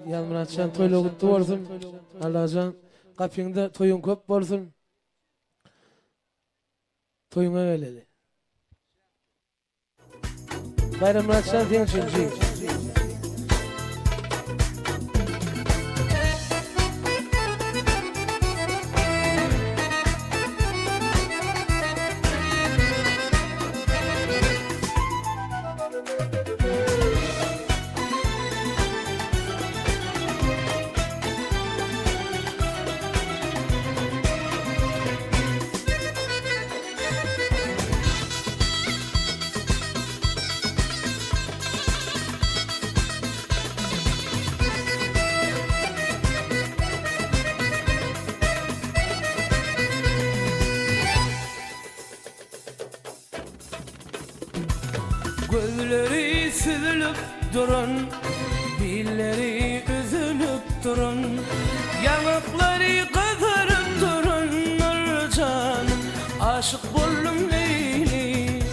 Yalmıratçan toyla kutlu bolsun. Allah'can kapyňda toyun köp bolsun. Toyuna geleli. Bayramlatçan teňçilji. Gözleri süzülüp durun, dilleri üzülüp durun, yanakları kızarıp durun Nurcanım, aşık buldum Leyli.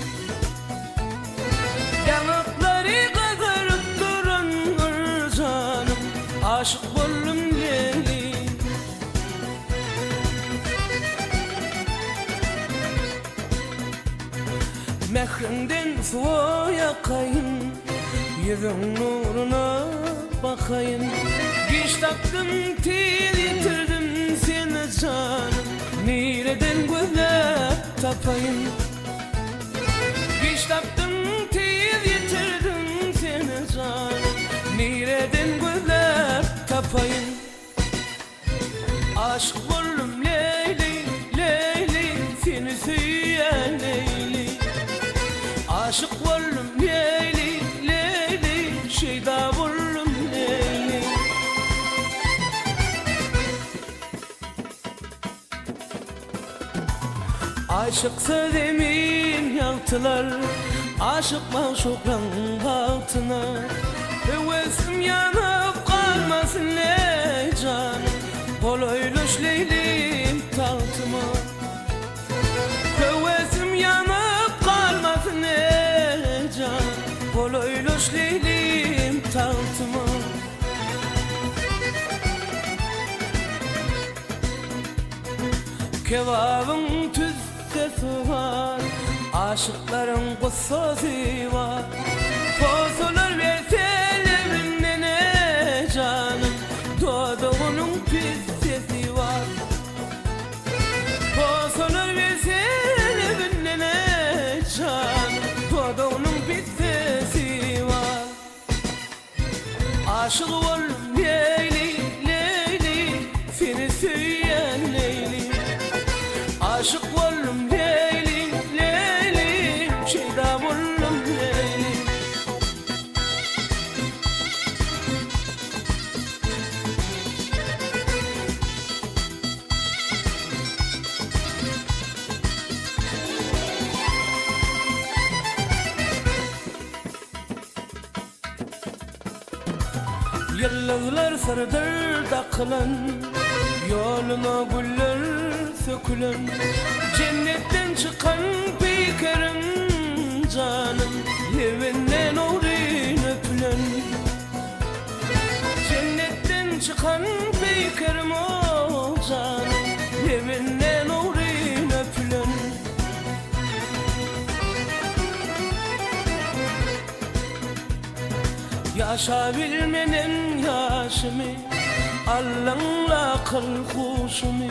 Yanakları kızarıp durun Nurcanım, aşık buldum Leyli. Mehrinden suya kayın, yüzün nuruna bakayım. Güç taktım, tez yitirdim seni canım, nereden gözlep tapayım. Güç taktım, tez yitirdim seni canım, nereden gözlep tapayım. Aşık buldum Leyli, Leyli, seni süyen Leyli. Aşık buldum Leyli, Leyli, şeyda buldum Leyli. Aşık sözümün yaktılar, aşık maşukların altına. Hevesim yanıp kalmasın ey canım, kolaylış Leylim tahtıma. Hevesim yanıp kalmasın ey canım, kolaylış Leylim tahtıma. Kebabın tüzde su var, aşıkların kutsası var. Pozular verselerinden ey canım, doğduğunun pis sesi var. Pozular verselerinden ey canım, doğduğunun pis sesi var. Aşık oldum Leyli, Leyli, seni süyen Leyli. Aşık oldum Leyli, Leyli, şeyda buldum Leyli. Yıldızlar sarıdır takılan, yoluna güller sökülen. Cennetten çıkan bikerim canım, evinden uğrayın öpülen. Cennetten çıkan bikerim o canım, evinden uğrayın öpülen. Yaşabilmenin yaşımı, Allah'la kıl kuşumu.